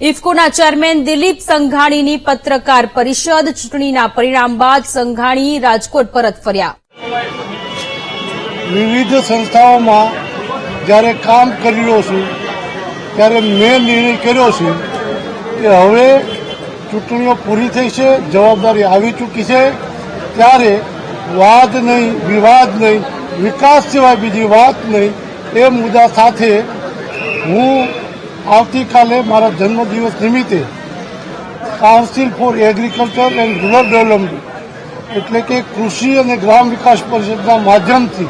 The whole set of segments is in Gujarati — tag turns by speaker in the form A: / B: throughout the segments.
A: ઇફકોના ચેરમેન દિલીપ સંઘાણીની પત્રકાર પરિષદ ચૂંટણીના પરિણામ બાદ સંઘાણી રાજકોટ પરત ફર્યા।
B: વિવિધ સંસ્થાઓમાં જ્યારે કામ કરી રહ્યો છું ત્યારે મેં નિર્ણય કર્યો છે કે હવે ચૂંટણીઓ પૂરી થઈ છે, જવાબદારી આવી ચૂકી છે, ત્યારે વાદ નહીં, વિવાદ નહીં, વિકાસ સિવાય બીજી વાત નહીં, એ મુદ્દા સાથે હું આવતીકાલે મારા જન્મદિવસ નિમિત્તે council four agriculture and rural development એટલે કે કૃષિ અને ગ્રામ વિકાસ પરિષદના માધ્યમથી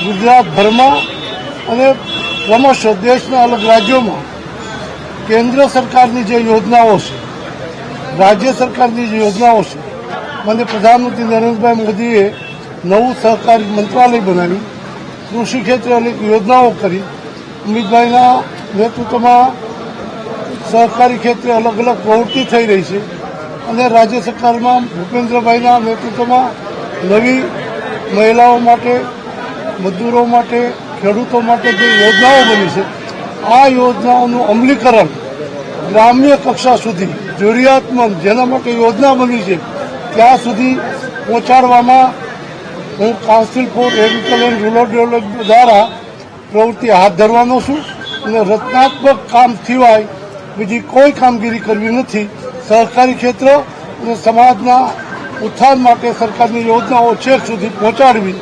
B: ગુજરાતભરમાં અને ક્રમશઃ દેશના અલગ રાજ્યોમાં કેન્દ્ર સરકારની જે યોજનાઓ છે, રાજ્ય સરકારની જે યોજનાઓ છે, મને પ્રધાનમંત્રી નરેન્દ્રભાઈ મોદીએ નવું સહકારી મંત્રાલય બનાવી કૃષિ ક્ષેત્રે અનેક યોજનાઓ કરી, અમિતભાઈના નેતૃત્વમાં સહકારી ક્ષેત્રે અલગ અલગ પ્રવૃત્તિ થઈ રહી છે અને રાજ્ય સરકારમાં ભૂપેન્દ્રભાઈના નેતૃત્વમાં નવી મહિલાઓ માટે, મજૂરો માટે, ખેડૂતો માટે જે યોજનાઓ બની છે, આ યોજનાઓનું અમલીકરણ ગ્રામ્ય કક્ષા સુધી જરૂરિયાતમંદ જેના માટે યોજના બની છે ત્યાં સુધી પહોંચાડવામાં હું council four agriculture and rural development દ્વારા પ્રવૃત્તિ હાથ ધરવાનો છું અને રચનાત્મક કામ સિવાય બીજી કોઈ કામગીરી કરવી નથી। સહકારી ક્ષેત્ર અને સમાજના ઉત્થાન માટે સરકારની યોજનાઓ છેક સુધી પહોંચાડવી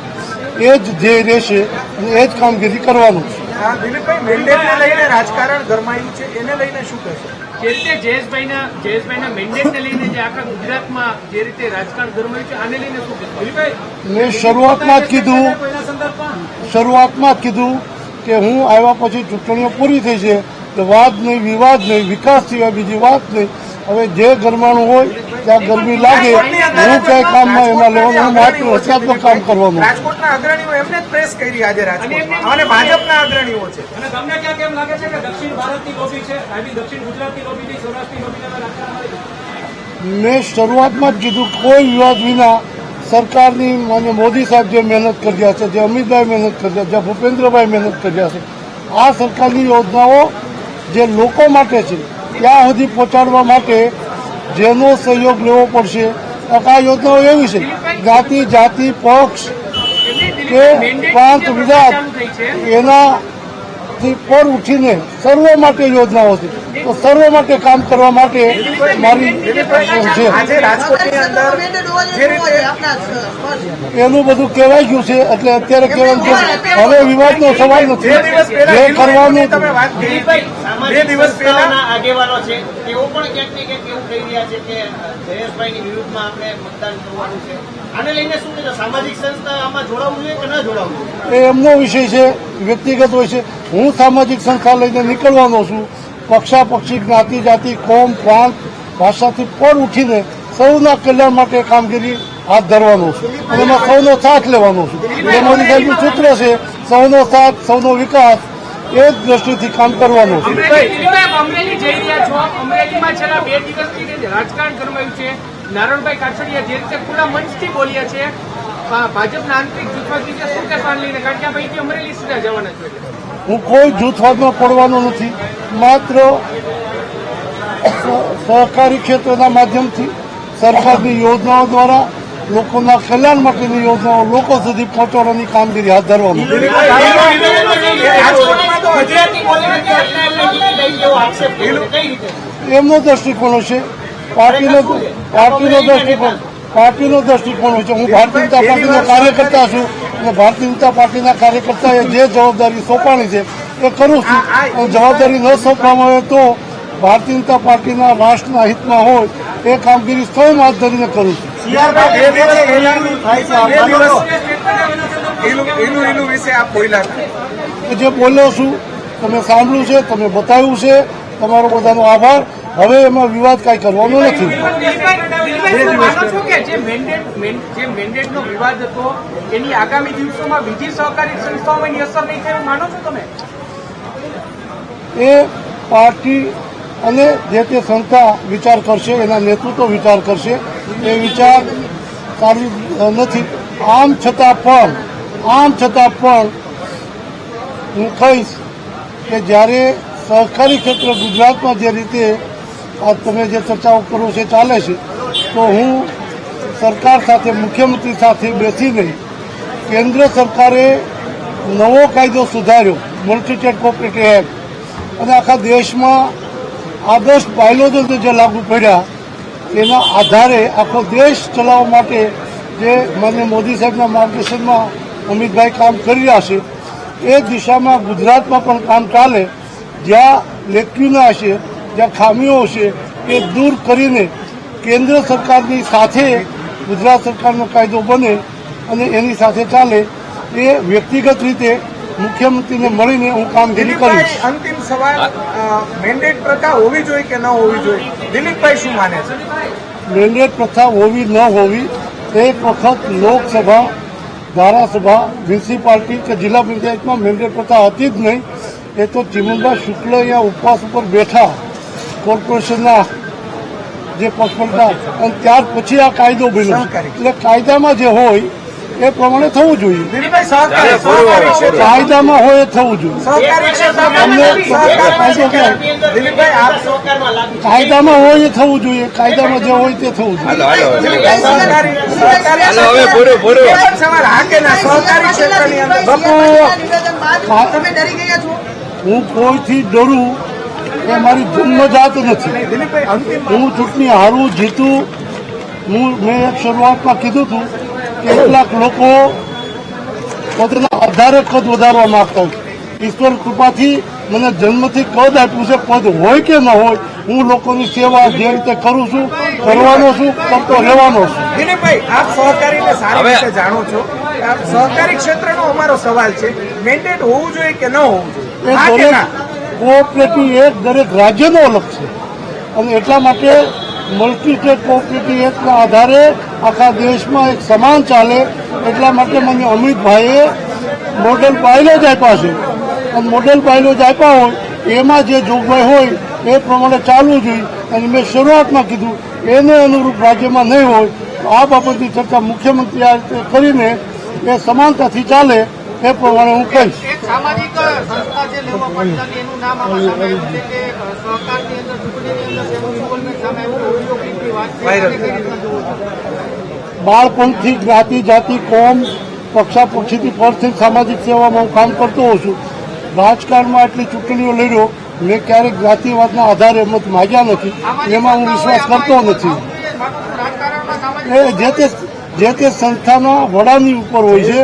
B: એ જ ધ્યેય રહેશે અને એ જ કામગીરી કરવાનું છે।
C: દિલીપભાઈ, મેન્ડેટને લઈને રાજકારણ ગરમાયું છે, એને લઈને શું કહેશો? જે રીતે જયેશભાઈના મેન્ડેટને લઈને જે આખા ગુજરાતમાં જે રીતે રાજકારણ ગરમાયું છે, આને લઈને શું કહેશો? દિલીપભાઈ,
B: મેં શરૂઆતમાં જ કીધું કે હું આવ્યા પછી ચૂંટણીઓ પૂરી થઈ છે તો વાદ નહીં, વિવાદ નહીં, વિકાસ સિવાય બીજી વાત નહીં। હવે જે ગરમાણું હોય ત્યાં ગરમી લાગે, હું ક્યાંય કામમાં એમાં લેવાનું, હું માત્ર રચનાત્મક કામ કરવાનું।
C: રાજકોટના અગ્રણીઓ એમને જ પ્રેસ કરી આજે રાજકોટમાં અને ભાજપના અગ્રણીઓ છે। અને તમને ક્યાં કેમ લાગે છે કે દક્ષિણ ભારતની લોબી છે, આવી દક્ષિણ ગુજરાતની લોબી થી સૌરાષ્ટ્રની લોબી
B: મેં શરૂઆતમાં જ કીધું કોઈ વિવાદ વિના સરકારની માન્ય મોદી સાહેબ જે મહેનત કર્યા છે, જે અમિતભાઈ મહેનત કર્યા છે, જે ભૂપેન્દ્રભાઈ મહેનત કર્યા છે, આ સરકારની યોજનાઓ જે લોકો માટે છે ત્યાં સુધી પહોંચાડવા માટે જેનો સહયોગ લેવો પડશે। આ યોજનાઓ એવી છે જ્ઞાતિ, જાતિ, પક્ષ કે પ્રાંત, વિજાત એનાથી પર ઉઠીને સર્વ માટે યોજનાઓ છે, તો સર્વ માટે કામ કરવા માટે મારી છે। એનું બધું કહેવાય ગયું છે એટલે અત્યારે કહેવાનું છે, હવે વિવાદનો સવાલ નથી, જે કરવાનું।
C: 2 દિવસ પહેલા
D: આગેવાનો છે તેઓ પણ ક્યાંક ને ક્યાંક એવું કહી રહ્યા છે કે જયેશભાઈની વિરુદ્ધમાં આપણે મતદાન કરવાનું છે, આને લઈને શું કહેશો? સામાજિક સંસ્થા આમાં જોડાવવું જોઈએ કે ન જોડાવવું?
B: એ એમનો વિષય છે, વ્યક્તિગત હોય છે। હું સામાજિક સંસ્થા લઈને નીકળવાનો છું, પક્ષાપક્ષી, જ્ઞાતિ, જાતિ, કોમ, પ્રાંત, ભાષાથી પર ઉઠીને સૌના કલ્યાણ માટે કામગીરી હાથ ધરવાનો છું અને એમાં સૌનો સાથ લેવાનો છું। એ મોદી સાહેબનું સૂત્ર છે, સૌનો સાથ, સૌનો વિકાસ, એ જ દ્રષ્ટિથી કામ કરવાનું છે।
C: અમરેલી જઈ રહ્યા છો, અમરેલીમાં છેલ્લા 2 દિવસથી રાજકારણ ગરમાયું છે। નારણભાઈ કાછડિયા જે રીતે ખુલ્લા મંચથી બોલ્યા છે ભાજપના આંતરિક જૂથવાદી છે, શું કહેશો આને લઈને? કારણ કે અહીંથી અમરેલી સીધા જવાના છે।
B: હું કોઈ જૂથવાદમાં પડવાનો નથી, માત્ર સહકારી ક્ષેત્રના માધ્યમથી સરકારની યોજનાઓ દ્વારા લોકોના કલ્યાણ માટેની યોજનાઓ લોકો સુધી પહોંચાડવાની કામગીરી હાથ ધરવાનું। એમનો દૃષ્ટિકોણ હશે, પાર્ટીનો દૃષ્ટિકોણ હોય છે। હું ભારતીય જનતા પાર્ટીનો કાર્યકર્તા છું અને ભારતીય જનતા પાર્ટીના કાર્યકર્તાએ જે જવાબદારી સોંપાણી છે એ કરું છું અને જવાબદારી ન સોંપવામાં આવે તો ભારતીય જનતા પાર્ટીના રાષ્ટ્રના હિતમાં હોય એ કામગીરી સ્વયં હાથ ધરીને કરું છું। જે બોલ્યો છું તમે સાંભળ્યું છે, તમે બતાવ્યું છે, તમારો બધાનો આભાર। હવે એમાં વિવાદ કાંઈ કરવાનો નથી।
C: જે મેન્ડેટનો વિવાદ હતો એની આગામી દિવસોમાં બીજી સહકારી સંસ્થાઓમાં અસર નહીં થાય એવું માનો છો તમે?
B: એ પાર્ટી અને જે તે સંસ્થા વિચાર કરશે, એના નેતૃત્વ વિચાર કરશે, એ વિચાર સારી નથી। આમ છતાં પણ હું કહીશ કે જ્યારે સહકારી ક્ષેત્ર ગુજરાતમાં જે રીતે આ તમે જે ચર્ચાઓ કરો છે ચાલે છે, તો હું સરકાર સાથે, મુખ્યમંત્રી સાથે બેસીને કેન્દ્ર સરકારે નવો કાયદો સુધાર્યો, મલ્ટી સ્ટેટ કોઓપરેટિવ એક્ટ, અને આખા દેશમાં આદર્શ બાયલોજન જે લાગુ પડ્યા એના આધારે આખો દેશ ચલાવવા માટે જે માનનીય મોદી સાહેબના માર્ગદર્શનમાં અમિતભાઈ કામ કરી રહ્યા છે, એ દિશામાં ગુજરાતમાં પણ કામ ચાલે. જ્યાં લેક્યુના હશે, જ્યાં ખામીઓ હશે, એ દૂર કરીને કેન્દ્ર સરકારની સાથે ગુજરાત સરકારનો કાયદો બને અને એની સાથે ચાલે, એ વ્યક્તિગત રીતે મુખ્યમંત્રીને મળીને હું કામગીરી કરીશ.
E: અંતિમ સવાલ, મેન્ડેટ પ્રથા હોવી જોઈએ કે ન હોવી જોઈએ? દિલીપભાઈ શું માને છે?
B: મેન્ડેટ પ્રથા હોવી ન હોવી, એક વખત લોકસભા, ધારાસભા, મ્યુનિસિપાલિટી કે જિલ્લા પંચાયતમાં મેન્ડેટ પ્રથા હતી જ નહીં. એ તો ચિમનભાઈ શુક્લ અહીંયા ઉપવાસ ઉપર બેઠા કોર્પોરેશનના જે પક્ષપલટા, અને ત્યાર પછી આ કાયદો બન્યો. એટલે કાયદામાં જે હોય એ પ્રમાણે થવું જોઈએ. કાયદામાં હોય એ થવું જોઈએ. કાયદામાં હોય એ થવું જોઈએ. કાયદામાં જે હોય તે થવું જોઈએ. હું કોઈથી ડરું એ મારી જન્મજાત નથી. હું ચૂંટણી હારું જીતું, મેં એક શરૂઆતમાં કીધું હતું કે કેટલાક લોકો પોતાના આધારે કદ વધારવા માંગતા હોય. ઈશ્વર કૃપાથી મને જન્મથી કદ આપ્યું છે. પદ હોય કે ન હોય, હું લોકોની સેવા જે રીતે કરું છું, કરવાનો છું, કરતો રહેવાનો છું.
E: દિલીપભાઈ, આપ સહકારીને સારી રીતે જાણો છો. સહકારી ક્ષેત્રનો અમારો સવાલ છે, મેન્ડેટ હોવું જોઈએ કે ન હોવું જોઈએ?
B: એ દરેક કોઓપરેટિવ એક્ટ દરેક રાજ્યનો અલગ છે, અને એટલા માટે મલ્ટી સ્ટેટ કોઓપરેટિવ એક્ટના આધારે આખા દેશમાં એક સમાન ચાલે. એટલા માટે મને અમિતભાઈએ મોડેલ બાયલોજ આપ્યા છે, અને મોડેલ બાયલોજ આપ્યા હોય એમાં જે જોગવાઈ હોય એ પ્રમાણે ચાલવું જોઈએ. અને મેં શરૂઆતમાં કીધું એને અનુરૂપ રાજ્યમાં નહીં હોય તો આ બાબતની ચર્ચા મુખ્યમંત્રી આ રીતે કરીને એ સમાનતાથી ચાલે એ પ્રમાણે હું કહીશ.
D: એક સામાજિક સંસ્થા છે લેવા પંચાયત, એનું નામ આમાં સામે આવ્યું છે કે સહકારની અંદર ચૂંટણીની અંદર તેનું ઇન્વોલ્વમેન્ટ સામે આવ્યું. ઓડિયોક્લિપની વાત છે, કઈ રીતના જોવો છો?
B: બાળપણથી જ્ઞાતિ, જાતિ, કોમ, પક્ષાપક્ષીથી પરથી સામાજિક સેવામાં હું કામ કરતો હોઉં છું. રાજકારણમાં એટલી ચૂંટણીઓ લડ્યો, મેં ક્યારેક જ્ઞાતિવાદના આધારે મત માગ્યા નથી. એમાં હું વિશ્વાસ કરતો નથી. એ જે તે સંસ્થાના વડાની ઉપર હોય છે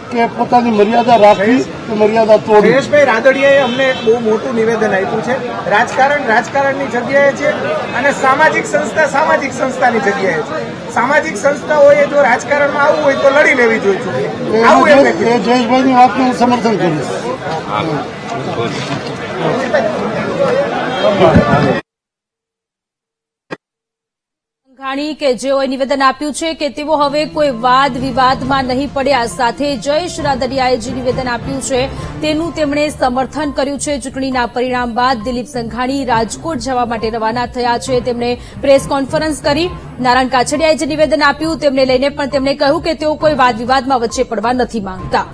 B: કે પોતાની મર્યાદા રાખવી કે મર્યાદા તોડવી.
E: જયેશભાઈ રાદડિયાએ અમને એક બહુ મોટું નિવેદન આપ્યું છે. રાજકારણની જગ્યાએ છે અને સામાજિક સંસ્થાની જગ્યાએ છે. સામાજિક સંસ્થાઓએ જો રાજકારણમાં આવવું હોય તો લડી લેવી જોઈએ.
B: એ જયેશભાઈની વાતને હું સમર્થન કરીશ.
A: સંઘાણી કે જેઓએ નિવેદન આપ્યું છે કે તેઓ હવે કોઈ વાદ વિવાદમાં નહીં પડ્યા. સાથે જયેશ રાદડિયાએ જે નિવેદન આપ્યું છે તેનું તેમણે સમર્થન કર્યું છે. ચૂંટણીના પરિણામ બાદ દિલીપ સંઘાણી રાજકોટ જવા માટે રવાના થયા છે. તેમણે પ્રેસ કોન્ફરન્સ કરી. નારાયણ કાછડિયાએ જે નિવેદન આપ્યું તેમને લઈને પણ તેમણે કહ્યું કે તેઓ કોઈ વાદ વિવાદમાં વચ્ચે પડવા નથી માંગતા.